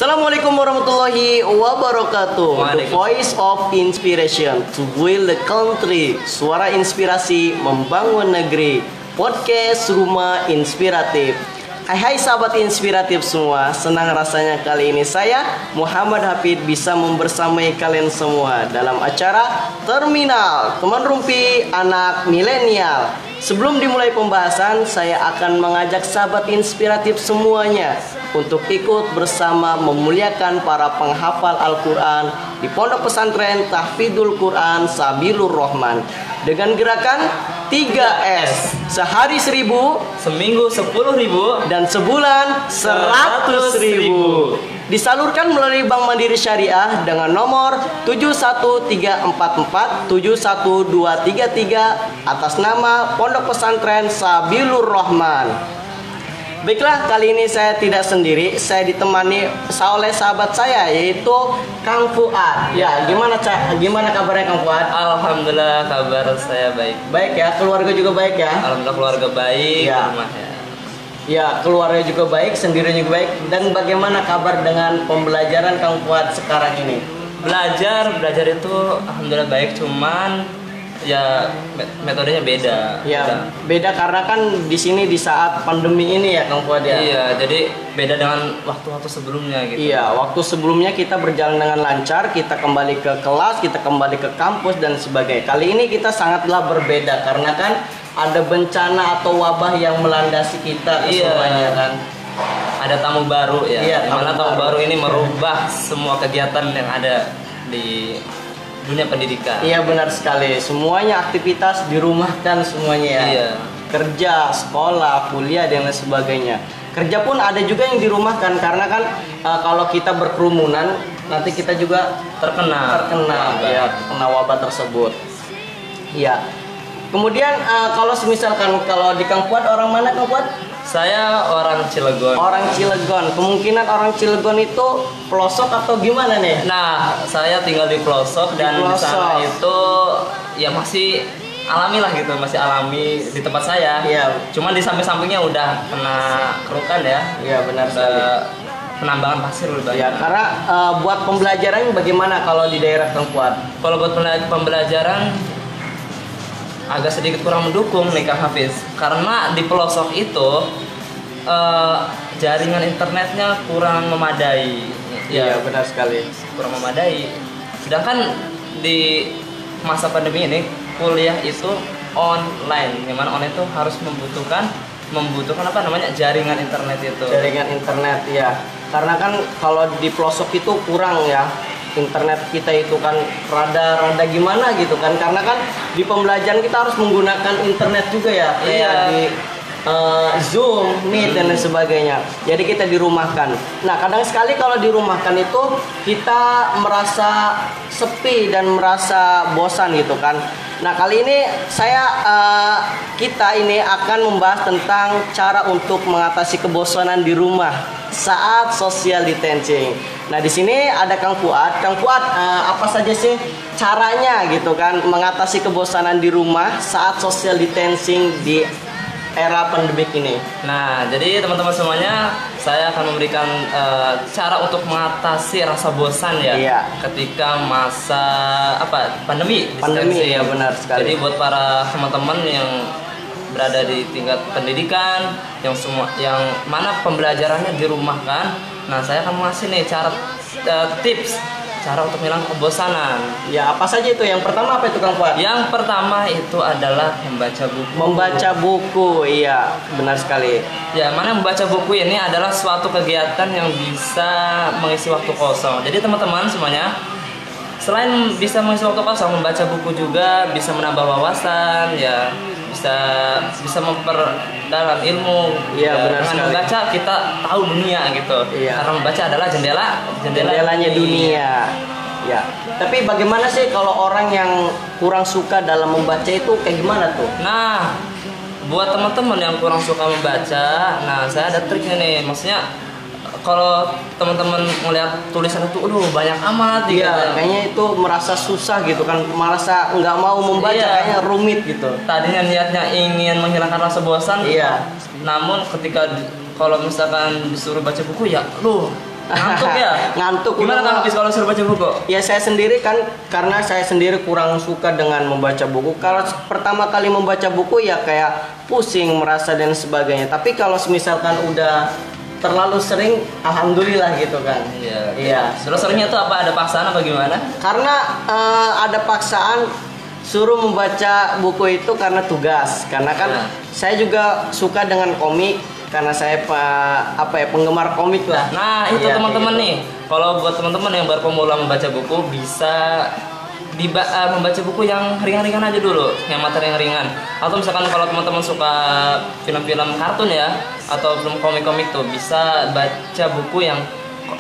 Assalamualaikum warahmatullahi wabarakatuh. The Voice of Inspiration to Build the Country. Suara inspirasi membangun negeri. Podcast Rumah Inspiratif. Hai sahabat inspiratif semua. Senang rasanya kali ini saya Muhammad Hafid bisa membersamai kalian semua dalam acara Terminal Teman Rumpi Anak Milenial. Sebelum dimulai pembahasan, saya akan mengajak sahabat inspiratif semuanya untuk ikut bersama memuliakan para penghafal Al-Quran di Pondok Pesantren Tahfidul Quran Sabilur Rahman dengan gerakan 3S, sehari 1000, seminggu 10.000, dan sebulan 100.000. Disalurkan melalui Bank Mandiri Syariah dengan nomor 71344 71233 atas nama Pondok Pesantren Sabilur Rahman. Baiklah, kali ini saya tidak sendiri, saya ditemani oleh sahabat saya yaitu Kang Fuad. Ya, gimana kabarnya Kang Fuad? Alhamdulillah kabar saya baik. Baik ya, keluarga juga baik ya? Alhamdulillah keluarga baik ya. Di rumah ya. Ya, keluarga juga baik, sendiri juga baik. Dan bagaimana kabar dengan pembelajaran Kang Fuad sekarang ini? Belajar itu alhamdulillah baik, cuman ya metodenya beda. Ya, beda karena kan di sini di saat pandemi ini ya Kang Fuad ya. Iya, jadi beda dengan waktu-waktu sebelumnya gitu. Iya, waktu sebelumnya kita berjalan dengan lancar, kita kembali ke kelas, kita kembali ke kampus dan sebagainya. Kali ini kita sangatlah berbeda karena kan ada bencana atau wabah yang melandasi kita semuanya kan. Ada tamu baru ya. Iya, dimana tamu baru ini merubah semua kegiatan yang ada di dunia pendidikan. Iya, benar sekali. Semuanya aktivitas dirumahkan semuanya ya. Iya. Kerja, sekolah, kuliah dan lain sebagainya. Kerja pun ada juga yang dirumahkan karena kan kalau kita berkerumunan nanti kita juga terkena wabah tersebut. Iya. Kemudian kalau misalkan kalau di Kang Fuad orang mana Kang Fuad? Saya orang Cilegon. Orang Cilegon. Kemungkinan orang Cilegon itu pelosok atau gimana nih? Nah, saya tinggal di pelosok dan di sana itu ya masih alami lah gitu, masih alami di tempat saya. Iya. Cuman di samping-sampingnya udah kena kerukan ya. Iya, benar sekali. Penambangan pasir udah banyak. Ya, karena buat pembelajaran bagaimana kalau di daerah Kang Fuad? Kalau buat pembelajaran agak sedikit kurang mendukung nih Kang Hafiz, karena di pelosok itu jaringan internetnya kurang memadai. Iya, benar sekali. Kurang memadai. Sedangkan di masa pandemi ini kuliah itu online, yang mana online itu harus membutuhkan apa namanya jaringan internet itu. Jaringan internet ya, karena kan kalau di pelosok itu kurang ya. Internet kita itu kan rada gimana gitu kan, karena kan di pembelajaran kita harus menggunakan internet juga ya. Iya. Di Zoom, Meet dan lain sebagainya. Jadi kita dirumahkan. Nah, kadang sekali kalau dirumahkan itu kita merasa sepi dan merasa bosan gitu kan. Nah, kali ini kita ini akan membahas tentang cara untuk mengatasi kebosanan di rumah saat social distancing. Nah, di sini ada Kang Fuad. Kang Fuad, apa saja sih caranya gitu kan mengatasi kebosanan di rumah saat social distancing di era pandemik ini? Nah, jadi teman-teman semuanya, saya akan memberikan cara untuk mengatasi rasa bosan ya. Iya. Ketika masa pandemi. Pandemi ya, benar sekali. Jadi buat para teman-teman yang berada di tingkat pendidikan, yang mana pembelajarannya dirumahkan, nah saya akan mengasih nih tips cara untuk menghilangkan kebosanan. Ya, apa saja itu? Yang pertama apa itu Kang Fuad? Yang pertama itu adalah membaca buku. Membaca buku, iya, benar sekali. Ya, mana membaca buku ini adalah suatu kegiatan yang bisa mengisi waktu kosong. Jadi teman-teman semuanya, selain bisa mengisi waktu kosong, membaca buku juga bisa menambah wawasan, ya, bisa memperdalam ilmu. Iya, ya, benar dengan sekali. membaca kita tahu dunia gitu. Iya. Karena membaca adalah Jendelanya dunia. Ya. Tapi bagaimana sih kalau orang yang kurang suka dalam membaca itu kayak gimana tuh? Nah, buat teman-teman yang kurang suka membaca, nah saya ada triknya nih. Maksudnya kalau teman-teman ngelihat tulisan itu, banyak amat gitu. Iya, kayaknya itu merasa susah gitu kan, merasa nggak mau membaca, kayaknya rumit gitu. Tadinya niatnya ingin menghilangkan rasa bosan. Iya. Namun ketika kalau misalkan disuruh baca buku ya, Ngantuk ya? Ngantuk. Gimana Kang Hafiz kalau suruh baca buku? Ya saya sendiri kan, karena saya sendiri kurang suka dengan membaca buku. Kalau pertama kali membaca buku ya kayak pusing, merasa dan sebagainya. Tapi kalau misalkan udah terlalu sering, alhamdulillah gitu kan. Iya. Iya. Terus seringnya tuh apa, ada paksaan apa gimana? Karena ada paksaan suruh membaca buku itu karena tugas. Karena kan saya juga suka dengan komik, karena saya penggemar komik lah. Nah itu Iya, teman-teman kayak nih, kalau buat teman-teman yang baru pemula membaca buku, bisa membaca buku yang ringan-ringan aja dulu, yang materi yang ringan. Atau misalkan kalau teman-teman suka film-film kartun ya, atau film komik-komik tuh, bisa baca buku yang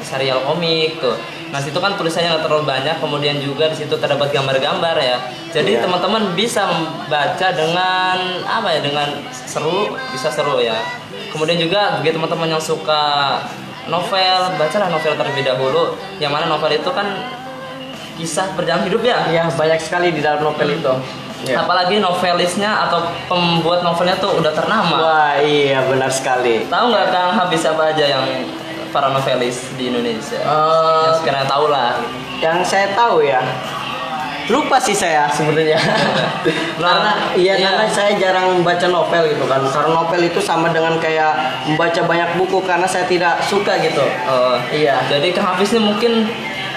serial komik tuh. Nah situ kan tulisannya nggak terlalu banyak, kemudian juga di situ terdapat gambar-gambar ya. Jadi Iya. teman-teman bisa membaca dengan apa ya, dengan seru, bisa seru ya. Kemudian juga bagi teman-teman yang suka novel, bacalah novel terlebih dahulu. Yang mana novel itu kan kisah perjalanan hidup ya. Iya, banyak sekali di dalam novel itu. Iya. Apalagi novelisnya atau pembuat novelnya tuh udah ternama. Wah, iya benar sekali. Tahu nggak Kang Habis apa aja yang para novelis di Indonesia? Yang sekiranya tahu lah. Yang saya tahu ya, lupa sih saya sebenarnya. Karena karena saya jarang membaca novel gitu kan. Karena novel itu sama dengan kayak membaca banyak buku, karena saya tidak suka gitu. Iya. Jadi Kang Hafiz ini mungkin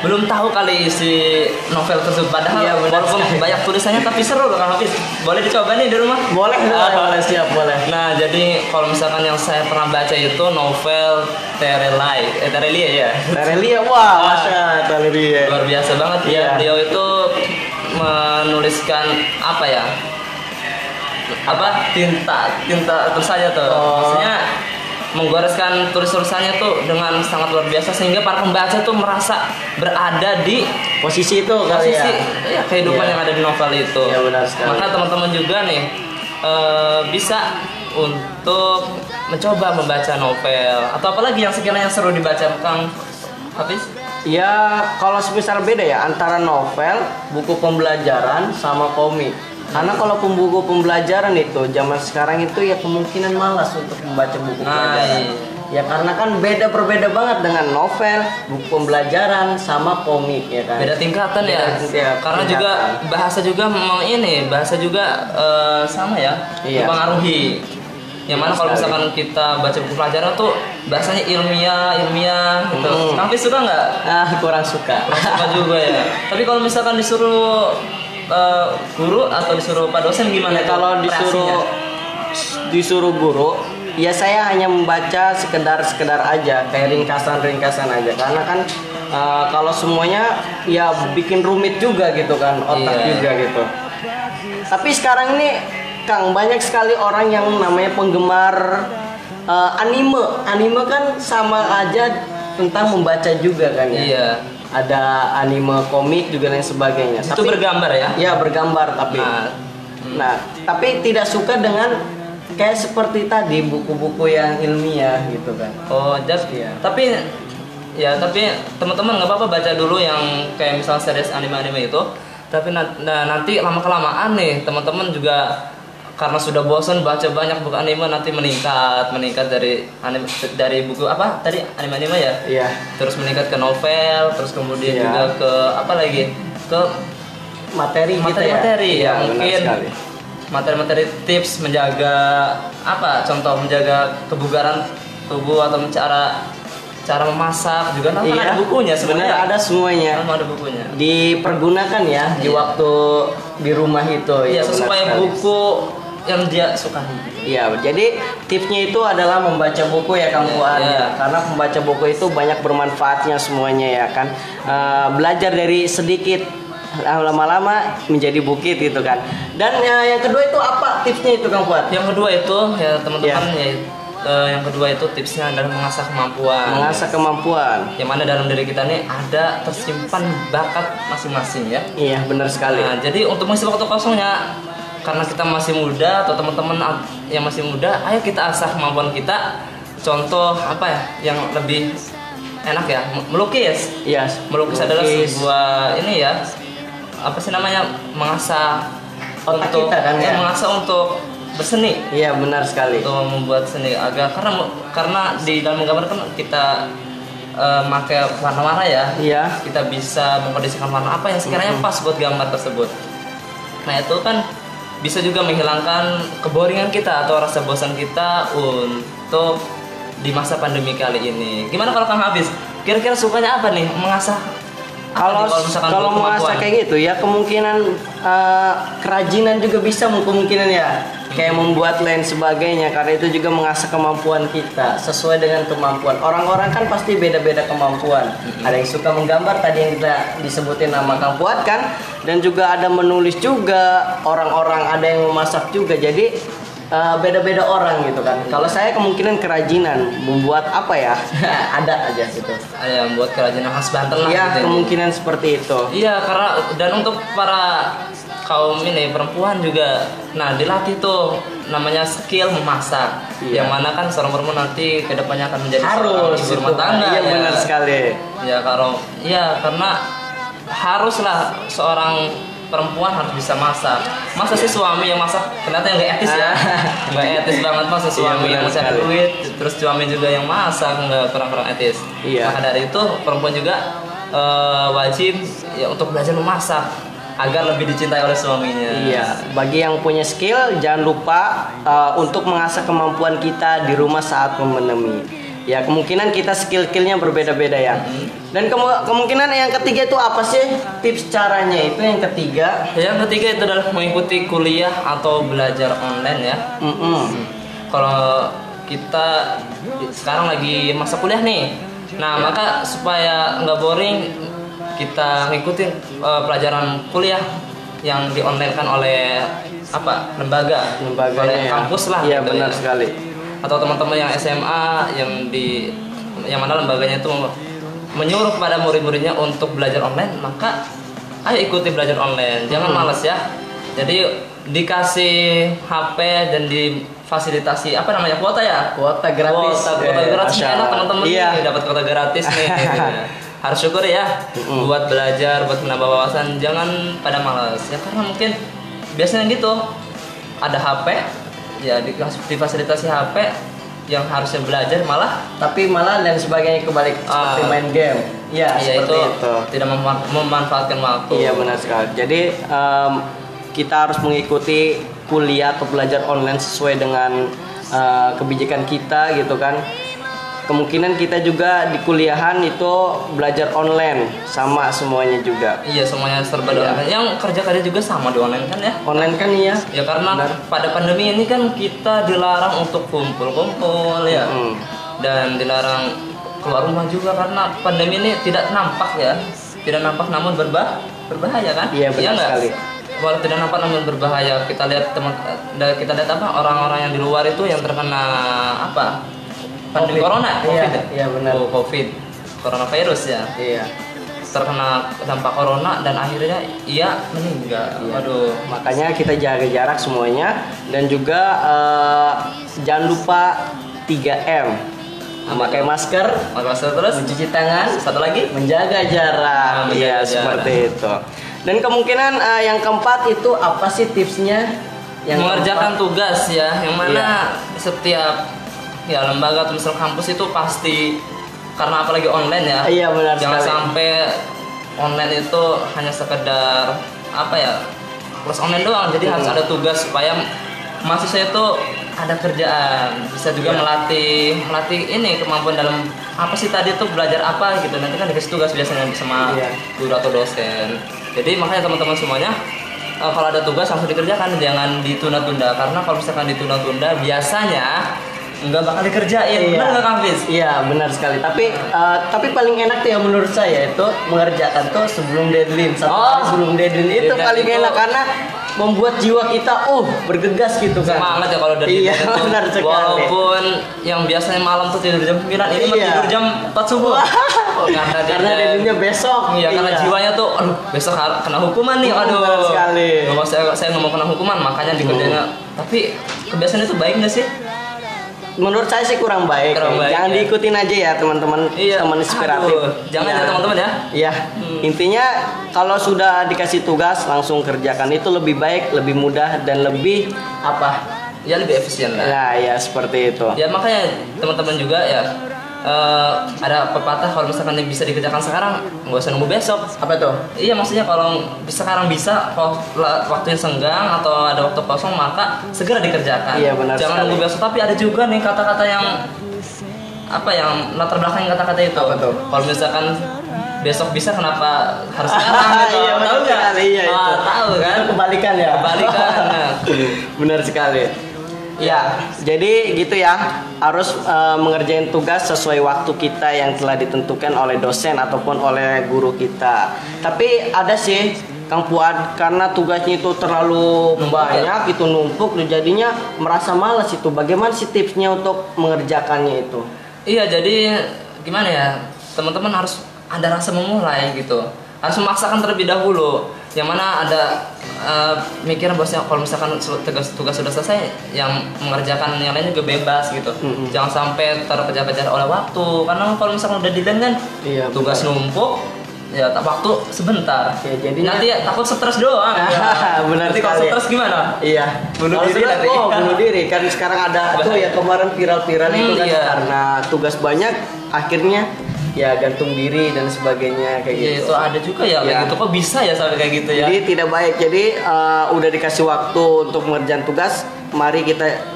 belum tahu kali isi novel tersebut, padahal Iya, benar walaupun sekali. banyak tulisannya tapi seru loh Kang Hafiz. Boleh dicoba nih di rumah? Boleh, boleh, siap, boleh. Nah, jadi kalau misalkan yang saya pernah baca itu novel Terelie ya. Terelia, wah, masya Terelia. Luar biasa banget ya. Iya. Beliau itu menuliskan apa ya? Tinta terus saja tuh. Maksudnya menggoreskan tulisannya tuh dengan sangat luar biasa, sehingga para pembaca tuh merasa berada di Posisi itu kali ya. kehidupan Iya. yang ada di novel itu. Iya, benar sekali. Maka teman-teman juga nih bisa untuk mencoba membaca novel atau apalagi yang sekiranya seru dibaca Kang Hafiz. Ya, kalau semisal beda ya antara novel, buku pembelajaran sama komik. Karena kalau buku pembelajaran itu zaman sekarang itu ya kemungkinan malas untuk membaca buku pembelajaran. Ya karena kan berbeda banget dengan novel, buku pembelajaran sama komik ya kan. Beda tingkatan ya. Karena juga bahasa juga memang bahasa juga sama ya, Iya. mempengaruhi. Yang mana kalau misalkan kita baca buku pelajaran tuh bahasanya ilmiah gitu. Kang Hafiz suka nggak? Kurang suka. Suka juga ya. Tapi kalau misalkan disuruh guru atau disuruh Pak dosen gimana? Ya, kalau disuruh guru, ya saya hanya membaca sekedar aja, kayak ringkasan aja. Karena kan kalau semuanya ya bikin rumit juga gitu kan, otak juga gitu. Tapi sekarang ini Kang, banyak sekali orang yang namanya penggemar anime kan sama aja tentang membaca juga kan ya. Iya. Ada anime, komik juga dan sebagainya. Itu bergambar ya? Ya bergambar tapi. Nah, tapi tidak suka dengan kayak seperti tadi buku-buku yang ilmiah gitu kan. Tapi teman-teman nggak apa-apa baca dulu yang kayak misalnya series anime itu. Tapi nanti lama kelamaan nih teman-teman juga karena sudah bosan baca banyak buku anime, nanti meningkat dari buku apa tadi anime ya. Iya. Terus meningkat ke novel, terus kemudian Iya. juga ke apa lagi, ke materi ya, Iya, mungkin materi tips menjaga contoh menjaga kebugaran tubuh atau cara memasak juga kan ada bukunya sebenarnya. Benar, ada semuanya. Ada bukunya. Dipergunakan ya di waktu di rumah itu. Iya, ya, sesuai buku yang dia sukai. Iya, jadi tipsnya itu adalah membaca buku ya Kang Fuad. Iya. Karena membaca buku itu banyak bermanfaatnya semuanya ya kan. Belajar dari sedikit lama-lama menjadi bukit gitu kan. Dan yang kedua itu apa tipsnya itu Kang Fuad? Yang kedua itu ya teman-teman yang kedua itu tipsnya adalah mengasah kemampuan. Mengasah kemampuan. Yang mana dalam diri kita nih ada tersimpan bakat masing-masing ya. Iya, benar sekali. Nah, jadi untuk mengisi waktu kosongnya, karena kita masih muda atau teman-teman yang masih muda, ayo kita asah kemampuan kita. Contoh yang lebih enak ya, melukis. Iya. Melukis adalah sebuah mengasah otak untuk kita kan ya. mengasah untuk berseni. Iya, benar sekali. Untuk membuat seni karena di dalam menggambar kan kita pakai warna-warna ya. Iya. Kita bisa mengkondisikan warna apa yang sekiranya pas buat gambar tersebut. Nah itu kan bisa juga menghilangkan keboringan kita atau rasa bosan kita untuk di masa pandemi kali ini. Gimana kalau Kang Hafiz? Kira-kira sukanya apa nih? Mengasah apa nih Kalau mengasah kayak gitu ya kemungkinan kerajinan juga bisa kemungkinan ya. Kayak membuat lain sebagainya, karena itu juga mengasah kemampuan kita sesuai dengan kemampuan. Orang-orang kan pasti beda-beda kemampuan. Ada yang suka menggambar tadi yang kita disebutin nama Kang Fuad kan, dan juga ada menulis juga, orang-orang ada yang memasak juga. Jadi beda-beda orang gitu kan. Kalau saya kemungkinan kerajinan, membuat apa ya? Ada aja gitu. Ada yang buat kerajinan khas Banten lah. Iya, gitu. kemungkinan seperti itu. Iya, karena dan untuk para kaum ini perempuan juga, nah dilatih tuh namanya skill memasak. Iya. Yang mana kan seorang perempuan nanti kedepannya akan menjadi seorang ibu rumah tangga. Iya, ya. benar sekali. Ya karena haruslah seorang perempuan harus bisa masak. Masa sih suami yang masak ternyata yang gak etis ya. Gak etis banget masa suami Iya, yang mencari sekali. duit, terus suami juga yang masak, nggak kurang-kurang etis. Iya. Maka dari itu perempuan juga wajib ya untuk belajar memasak agar lebih dicintai oleh suaminya. Iya, bagi yang punya skill jangan lupa untuk mengasah kemampuan kita di rumah saat menemui. Ya kemungkinan kita skill-skillnya berbeda-beda ya. Dan kemungkinan yang ketiga itu apa sih tips caranya itu yang ketiga? Yang ketiga itu adalah mengikuti kuliah atau belajar online ya. Kalau kita sekarang lagi masa kuliah nih, nah maka supaya nggak boring kita ngikutin pelajaran kuliah yang di online kan oleh lembaga oleh Ya. kampus lah. Iya gitu benar ya. sekali. Atau teman-teman yang SMA yang mana lembaganya itu menyuruh kepada murid-muridnya untuk belajar online, maka ayo ikuti belajar online, jangan malas ya. Jadi dikasih HP dan difasilitasi kuota ya? Kuota gratis. Kuota gratis enak teman-teman Iya. nih, dapat kuota gratis nih. Harus syukur ya buat belajar, buat menambah wawasan, jangan pada malas ya, karena mungkin biasanya gitu ada HP ya, difasilitasi HP yang harusnya belajar Tapi malah dan sebagainya kebalik seperti main game. Iya, seperti itu. Tidak memanfaatkan waktu. Iya benar sekali. Jadi kita harus mengikuti kuliah atau belajar online sesuai dengan kebijakan kita gitu kan. Kemungkinan kita juga di kuliahan itu belajar online sama semuanya juga. Iya, semuanya serba online. Yang kerja juga sama di online kan ya? Online kan iya. Ya karena pada pandemi ini kan kita dilarang untuk kumpul-kumpul ya. Dan dilarang keluar rumah juga karena pandemi ini tidak nampak ya. Tidak nampak namun berbahaya kan? Iya benar sekali. Walau tidak nampak namun berbahaya. Kita lihat orang-orang yang di luar itu yang terkena pandemi corona, COVID. Iya benar. COVID, coronavirus ya. Iya. Terkena dampak corona dan akhirnya ia meninggal. Iya. Waduh. Makanya kita jaga jarak semuanya dan juga jangan lupa 3M. Memakai masker, Terus mencuci tangan, satu lagi menjaga jarak. menjaga Iya, jarak. seperti itu. Dan kemungkinan yang keempat itu apa sih tipsnya? mengerjakan tugas ya, yang mana Iya. setiap lembaga atau misal kampus itu pasti, karena apalagi online ya. Iya, benar Jangan sekali. sampai online itu hanya sekedar kelas online doang. Jadi harus ada tugas supaya mahasiswa itu ada kerjaan, bisa juga melatih ini kemampuan dalam apa sih tadi tuh belajar apa gitu. Nanti kan dikasih tugas biasanya sama guru atau dosen. Jadi makanya teman-teman semuanya kalau ada tugas langsung dikerjakan, jangan ditunda-tunda, karena kalau misalkan ditunda-tunda biasanya nggak bakal dikerjain. Benar nggak Kang Fiz? Iya benar sekali. Tapi paling enak tuh ya menurut saya itu mengerjakan tuh sebelum deadline, satu hari sebelum deadline itu deadline paling itu enak karena membuat jiwa kita bergegas gitu kan. Semangat ya kalau dari Iya itu. benar sekali. Walaupun yang biasanya malam tuh tidur jam 9, ini mah tidur jam 4 subuh. Karena deadline-nya besok. Iya, karena jiwanya tuh aduh besok kena hukuman nih. Aduh. Benar sekali. Saya nggak mau kena hukuman, makanya dikerjainnya. Tapi kebiasaan itu baik nggak sih? Menurut saya sih kurang baik. Jangan diikutin aja ya teman-teman. Iya. Teman inspiratif. Jangan ya teman-teman ya. Iya. Intinya kalau sudah dikasih tugas langsung kerjakan, itu lebih baik, lebih mudah dan lebih Ya lebih efisien lah. Nah, ya seperti itu. Ya makanya teman-teman juga ya ada pepatah kalau misalkan yang bisa dikerjakan sekarang nggak usah nunggu besok. Apa tuh? Iya, maksudnya kalau sekarang bisa, kalau waktunya senggang atau ada waktu kosong maka segera dikerjakan. Iya, benar Jangan sekali. nunggu besok. Tapi ada juga nih kata-kata yang apa yang latar belakang kata-kata itu. Apa tuh? Kalau misalkan besok bisa kenapa harus sekarang gitu? Iya, benar Tahu nggak? sekali, iya, itu. Tahu kan? Itu kebalikan ya. Kebalikan. Nah. Benar sekali. Ya, jadi gitu ya, harus mengerjain tugas sesuai waktu kita yang telah ditentukan oleh dosen ataupun oleh guru kita. Tapi ada sih Kang Fuad, karena tugasnya itu terlalu Numpuk banyak, itu numpuk, jadinya merasa malas itu. Bagaimana sih tipsnya untuk mengerjakannya itu? Iya, jadi gimana ya, teman-teman harus ada rasa memulai gitu, harus memaksakan terlebih dahulu. Yang mana ada mikiran bosnya kalau misalkan tugas sudah selesai, yang mengerjakan yang lain juga bebas gitu. Jangan sampai terkejar-kejar oleh waktu, karena kalau misalkan udah deadline kan, Iya, tugas numpuk, ya waktu sebentar. Ya, jadinya- nanti ya, takut stres doang. Benar nanti kalau sekali. stres gimana? Iya, Bunuh diri nanti. bunuh diri kan sekarang ada tuh ya kemarin viral-viral itu kan Iya. karena tugas banyak akhirnya ya gantung diri dan sebagainya kayak Iya, gitu. itu ada juga ya, Iya. kayak gitu. Kok bisa ya sampai kayak gitu ya? Jadi tidak baik. Jadi udah dikasih waktu untuk mengerjakan tugas, mari kita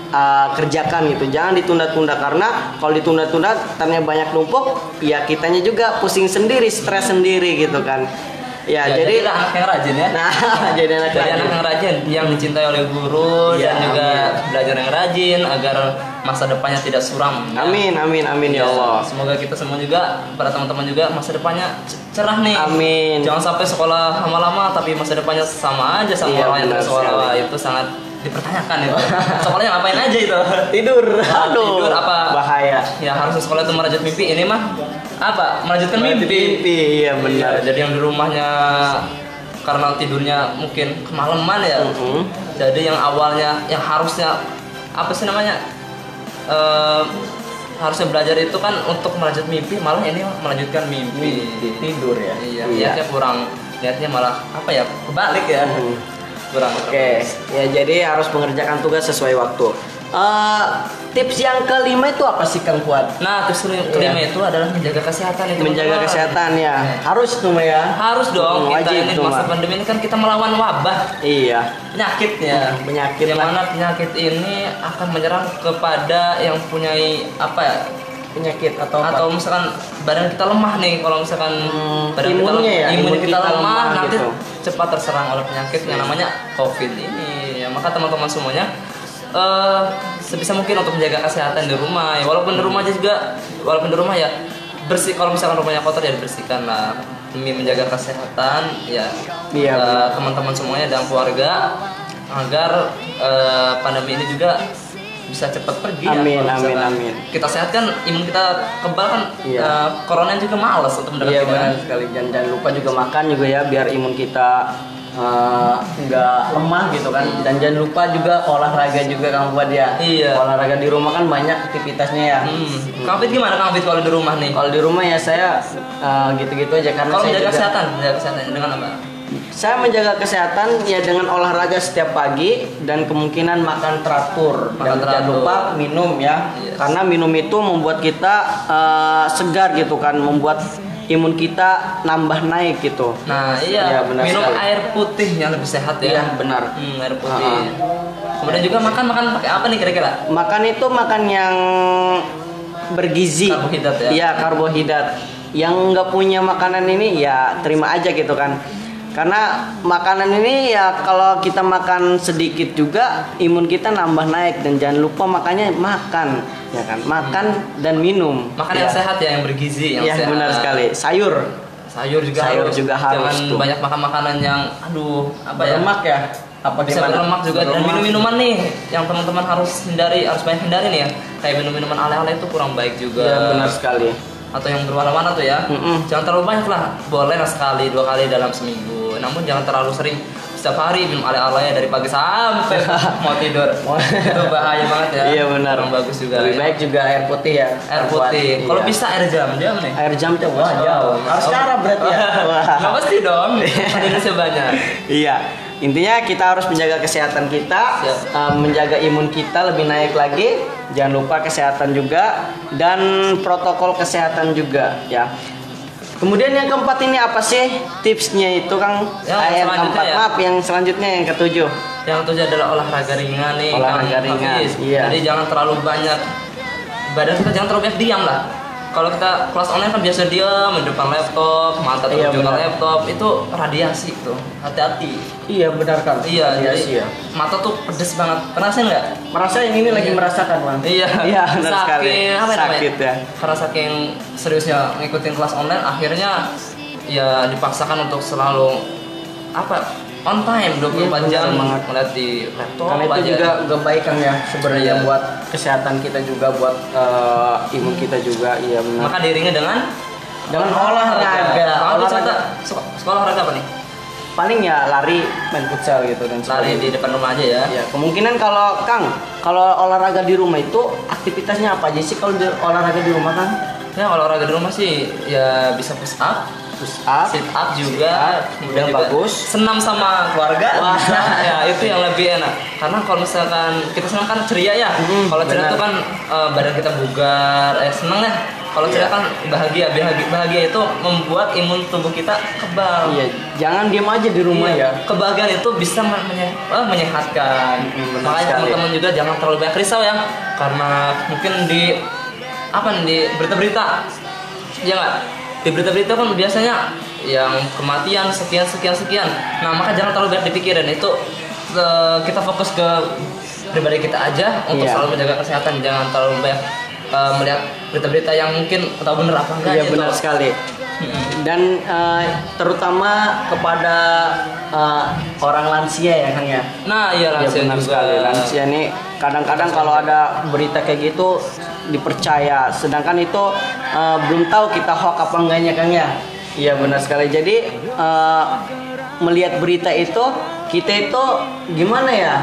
kerjakan gitu. Jangan ditunda-tunda, karena kalau ditunda-tunda ternyata banyak numpuk, ya kitanya juga pusing sendiri, stres sendiri gitu kan. Ya, jadi jadilah anak yang rajin ya. nah jadi anak Jadi rajin. anak yang rajin, yang dicintai oleh guru, Iya, dan juga amin. belajar yang rajin agar masa depannya tidak suram. ya. Amin, amin, amin ya Allah. Semoga kita semua juga, para teman-teman juga masa depannya cerah nih. Amin. Jangan sampai sekolah lama-lama tapi masa depannya sama aja sama Iya, orang yang benar dari sekolah. sekali. Wah, itu sangat dipertanyakan itu. Sekolahnya ngapain aja itu? Tidur. Aduh. Tidur apa? Bahaya. Ya harusnya sekolah itu merajut mimpi. Ini mah apa? Melanjutkan mimpi. Iya benar. Jadi yang di rumahnya karena tidurnya mungkin kemalaman ya. Jadi yang awalnya yang harusnya apa sih namanya harusnya belajar itu kan untuk merajut mimpi, malah ini melanjutkan mimpi. Tidur ya. Iya, niatnya kurang, niatnya malah apa ya, kebalik ya. Kurang. Oke, ya jadi harus mengerjakan tugas sesuai waktu. Tips yang kelima itu apa sih Kang Fuad? Nah, tips kelima itu adalah menjaga kesehatan itu. Menjaga teman-teman. kesehatan ya. Harus tuh Mbak ya. Harus dong, kita Wajib ini tuh, masa Mbak. pandemi ini kan kita melawan wabah Iya. penyakitnya. Penyakit Yang lah. mana penyakit ini akan menyerang kepada yang punyai apa ya? Penyakit atau apa? Atau misalkan badan kita lemah nih, kalau misalkan badan imunnya ya, imun imun kita kita lemah, lemah nanti gitu. cepat terserang oleh penyakit yang namanya COVID ini. Ya, maka teman-teman semuanya sebisa mungkin untuk menjaga kesehatan di rumah ya, walaupun di rumah aja juga, walaupun di rumah ya bersih, kalau misalkan rumahnya kotor ya dibersihkan lah demi menjaga kesehatan ya. Iya, benar. Teman-teman semuanya dan keluarga agar pandemi ini juga bisa cepat pergi. Amin, ya. Kalau amin, misalkan amin. kita sehat kan, imun kita kebal kan, Iya. corona juga malas untuk mendekati Iya kita. benar sekali. Jangan lupa juga makan juga ya, biar imun kita nggak lemah gitu kan. Dan jangan lupa juga olahraga juga Kang Fuad ya. Iya. Olahraga di rumah kan banyak aktivitasnya ya. Kang Fit gimana Kang Fit kalau di rumah nih? Kalau di rumah ya saya gitu-gitu aja karena Kalau saya menjaga juga- kesehatan dengan apa? Saya menjaga kesehatan ya dengan olahraga setiap pagi dan kemungkinan makan teratur. Makan Dan jangan teratur. lupa minum ya. Yes. Karena minum itu membuat kita segar gitu kan, membuat imun kita nambah naik gitu. Nah Iya, iya, benar minum sekali. air putih yang lebih sehat ya. Iya, benar. Air putih. Kemudian juga makan pakai apa nih kira-kira? Makan itu makan yang bergizi. Karbohidrat ya? Iya, karbohidrat. Yang nggak punya makanan ini ya terima aja gitu kan. Karena makanan ini ya kalau kita makan sedikit juga imun kita nambah naik, dan jangan lupa makanya makan ya kan, makan dan minum. Makan ya. yang sehat ya, yang bergizi, yang Iya, sehat. benar sekali. Sayur. Sayur juga Sayur harus. juga harus Jangan tuh. banyak makan makanan yang aduh apa ya? Berlemak ya. Apa Bisa gimana? berlemak juga, dan Berlemak. minum-minuman nih yang teman-teman harus hindari, harus banyak hindari nih ya. Kayak minum-minuman ale-ale itu kurang baik juga. Iya, benar sekali. Atau yang berwarna-warna tuh ya. Jangan terlalu banyak lah. Boleh lah sekali, 2 kali dalam seminggu. Namun jangan terlalu sering. Setiap hari minum ale-ale dari pagi sampai mau tidur. Itu bahaya banget ya. Iya, benar. Kurang bagus juga. Lebih ya. baik juga air putih ya. Air putih. Iya. Kalau bisa air jam-jam nih. Air jam tuh wah jauh. Harus cara berarti ya. Wah. Nggak pasti dong. Kan Indonesia banyak. Iya. Intinya kita harus menjaga kesehatan kita, menjaga imun kita lebih naik lagi. Jangan lupa kesehatan juga dan protokol kesehatan juga ya. Kemudian yang keempat ini apa sih tipsnya itu Kang? Yang keempat ya? Maaf, yang selanjutnya yang ketujuh. Yang ketujuh adalah olahraga ringan nih. Olahraga ringan. Iya. Jadi jangan terlalu banyak, badan kita jangan terlalu banyak diam lah. Kalau kita kelas online kan biasa diam di depan laptop, mata terus juga laptop, itu radiasi tuh. Hati-hati. Iya benar Kang. Iya, jadi mata tuh pedes banget. Perasain nggak? Merasa yang ini lagi merasakan Bang. Iya. Iya benar sekali. Sakit ya. Karena saking seriusnya ngikutin kelas online, akhirnya ya dipaksakan untuk selalu on time 24 jam melihat di laptop. Karena itu juga gak baik Kang ya sebenarnya buat kesehatan kita juga, buat imun kita juga. Iya benar. Maka diiringi dengan olahraga. Sekolah olahraga apa nih? Paling ya lari, main futsal gitu dan lari di depan rumah aja ya. Ya, kemungkinan kalau olahraga di rumah itu aktivitasnya apa aja sih kalau olahraga di rumah Kang? Ya olahraga di rumah sih ya bisa push up, sit up juga, kemudian bagus. Senam sama keluarga, ya itu yang lebih enak. Karena kalau misalkan kita senang kan ceria ya. Kalau ceria itu kan badan kita bugar, senang ya. Kalau ceria kan bahagia itu membuat imun tubuh kita kebal. Iya, jangan diam aja di rumah ya. Kebahagiaan itu bisa menyehatkan. Makanya teman-teman juga jangan terlalu banyak risau ya. Karena mungkin di berita-berita, ya nggak? Di berita-berita kan biasanya yang kematian sekian. Nah maka jangan terlalu banyak dipikirin itu. Kita fokus ke pribadi kita aja untuk selalu menjaga kesehatan. Jangan terlalu banyak melihat berita-berita yang mungkin atau benar apa enggak. Iya benar sekali. Dan terutama kepada orang lansia ya Kang ya. Nah iya lansia benar juga. Sekali. Lansia nih kadang-kadang kalau ada berita kayak gitu dipercaya, sedangkan itu belum tahu kita hoax apa enggaknya Kang ya. Iya benar sekali. Jadi melihat berita itu kita itu gimana ya?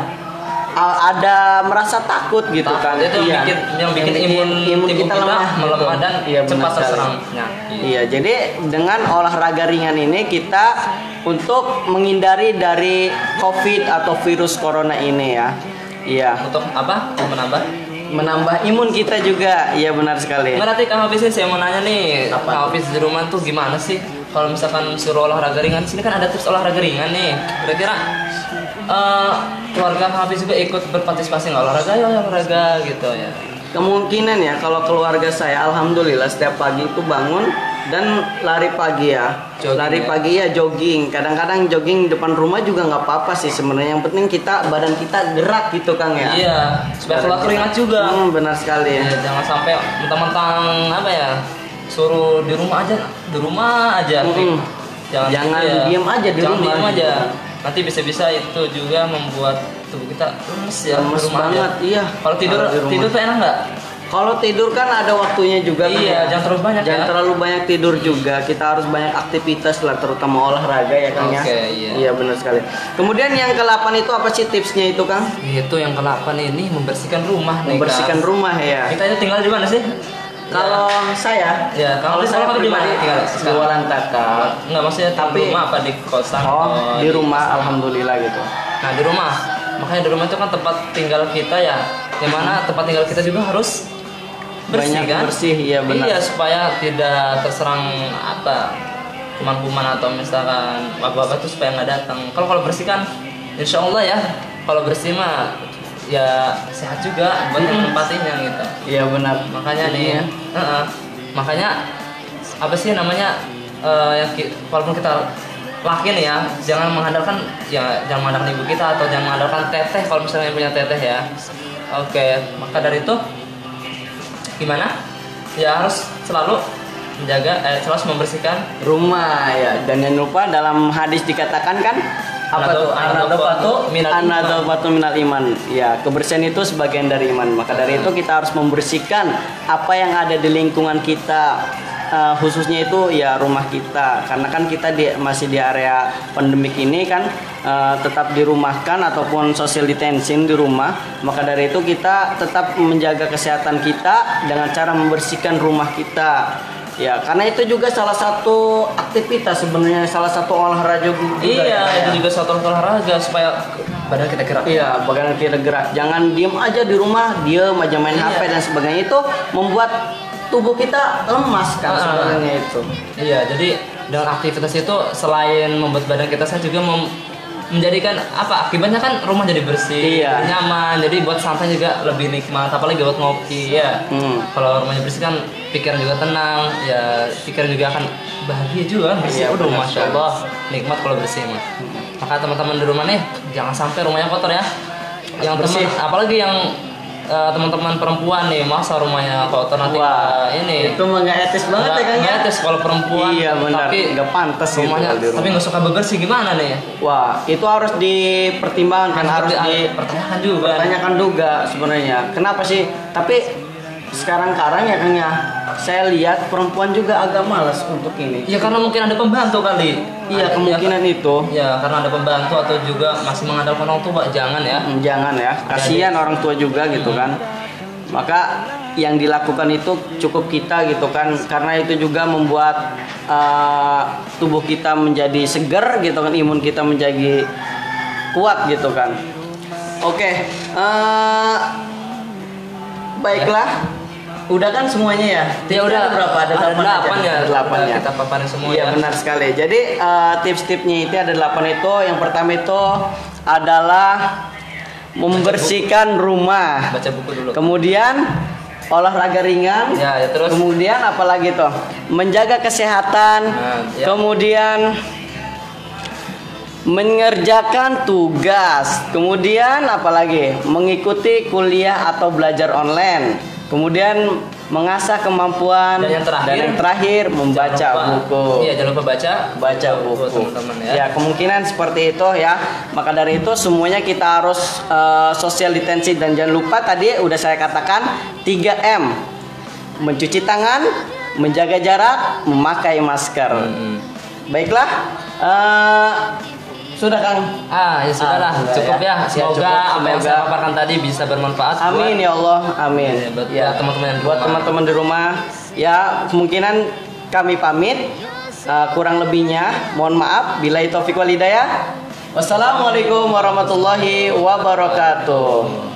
Ada merasa takut gitu kan. Itu yang bikin imun kita melemah dan cepat terserang. Iya, jadi dengan olahraga ringan ini kita untuk menghindari dari COVID atau virus corona ini ya. Iya. Untuk apa? Menambah imun kita juga. Iya benar sekali. Berarti Kang Hafiz, saya mau nanya nih, Kang Hafiz di rumah tuh gimana sih? Kalau misalkan suruh olahraga ringan, sini kan ada tips olahraga ringan nih. Kira-kira keluarga Kang Hafiz juga ikut berpartisipasi nggak olahraga gitu ya? Kemungkinan ya kalau keluarga saya, alhamdulillah setiap pagi itu bangun dan lari pagi ya. Jogging. Kadang-kadang jogging depan rumah juga nggak apa-apa sih sebenarnya. Yang penting badan kita gerak gitu Kang ya. Iya, supaya keluar keringat juga. Benar sekali ya. Jangan sampai mentang-mentang suruh di rumah aja. Jangan diam aja di rumah. Nanti bisa-bisa itu juga membuat tubuh kita lemes banget. Iya. Kalau tidur tuh enak nggak? Kalau tidur kan ada waktunya juga. Iya, jangan terlalu banyak tidur juga. Kita harus banyak aktivitas lah, terutama olahraga ya Kang ya. Iya benar sekali. Kemudian yang ke-8 itu apa sih tipsnya itu Kang? Itu yang ke-8 ini membersihkan rumah nih. Membersihkan rumah ya. Kita itu tinggal di mana sih? Kalau saya, kalau saya di mana tinggal? Di Walantaka. Enggak, maksudnya di rumah apa di kosan? Di rumah, alhamdulillah gitu. Nah di rumah, makanya di rumah itu kan tempat tinggal kita ya. Dimana tempat tinggal kita juga harus bersih, iya benar. Iya, supaya tidak terserang kuman-kuman atau misalkan wabah-wabah itu supaya nggak datang. Kalau bersih kan, insya Allah ya. Kalau bersih mah ya sehat juga buat yang nempatinnya gitu. Iya benar. Makanya makanya apa sih namanya walaupun kita laki nih ya, jangan mengandalkan ibu kita atau jangan mengandalkan teteh kalau misalnya punya teteh ya. Oke, maka dari itu gimana? Ya harus selalu menjaga, selalu membersihkan rumah ya. Dan jangan lupa dalam hadis dikatakan kan apa tuh? An-nadhafatu minal iman. Ya, kebersihan itu sebagian dari iman. Maka dari itu kita harus membersihkan apa yang ada di lingkungan kita. Khususnya itu ya rumah kita, karena kan kita masih di area pandemik ini kan, tetap dirumahkan ataupun social distancing di rumah. Maka dari itu kita tetap menjaga kesehatan kita dengan cara membersihkan rumah kita. Ya, karena itu juga salah satu aktivitas sebenarnya, salah satu olahraga juga. Iya, ya. itu juga satu olahraga supaya badan kita gerak. Iya, badan kita gerak. Jangan diem aja di rumah, diem aja main HP dan sebagainya, itu membuat tubuh kita lemas kan sebenarnya itu. Iya, jadi dengan aktivitas itu selain membuat badan kita sehat juga menjadikan apa akibatnya kan rumah jadi bersih, Iya. jadi nyaman, jadi buat santai juga lebih nikmat, apalagi buat ngopi ya. Kalau rumahnya bersih kan pikiran juga tenang, ya pikiran juga akan bahagia juga kan bersih. Iya, Udah benar masya Allah nikmat kalau bersih mah. Maka teman-teman di rumah nih jangan sampai rumahnya kotor ya. Yang Bersih. apalagi yang teman-teman perempuan nih masa rumahnya kotor nanti Wah, ini itu mah nggak etis banget ya Kang ya. nggak etis kalau perempuan. Iya benar, tapi nggak pantas gitu rumahnya kalau di rumah. tapi nggak suka bebersih gimana nih? Wah, itu harus dipertimbangkan, harus dipertanyakan juga. dipertanyakan juga sebenarnya. Kenapa sih? Tapi sekarang ya Kang ya, saya lihat perempuan juga agak malas untuk ini. Ya karena mungkin ada pembantu kali. Iya, kemungkinan itu. Ya karena ada pembantu atau juga masih mengandalkan orang tua, jangan ya. Jangan ya, kasihan orang tua juga gitu kan. Maka yang dilakukan itu cukup kita gitu kan, karena itu juga membuat tubuh kita menjadi segar gitu kan, imun kita menjadi kuat gitu kan. Oke, baiklah. Udah kan semuanya ya? Ya udah, Ada berapa? Ada 8 ya. Ada 8 ya. Kita paparin semua Iya ya. benar sekali. Jadi tips-tipsnya itu ada 8 itu. Yang pertama itu adalah membersihkan rumah. Baca buku dulu. Kemudian olahraga ringan. Ya, terus. Kemudian apalagi tuh? Menjaga kesehatan. Ya. Kemudian mengerjakan tugas. Kemudian apalagi? Mengikuti kuliah atau belajar online. Kemudian mengasah kemampuan. Dan yang terakhir, membaca buku. Iya, jangan lupa baca buku teman-teman ya. Ya, kemungkinan seperti itu ya. Maka dari itu semuanya kita harus social distancing, dan jangan lupa tadi udah saya katakan 3M. Mencuci tangan, menjaga jarak, memakai masker. Baiklah, sudah Kang. Ya sudahlah, cukup ya. Semoga apa yang saya paparkan tadi bisa bermanfaat. Amin ya Allah, amin. Buat teman-teman yang di buat rumah. teman-teman di rumah, ya kemungkinan kami pamit. Kurang lebihnya mohon maaf. Billahi taufiq wal hidayah. Wassalamualaikum warahmatullahi wabarakatuh.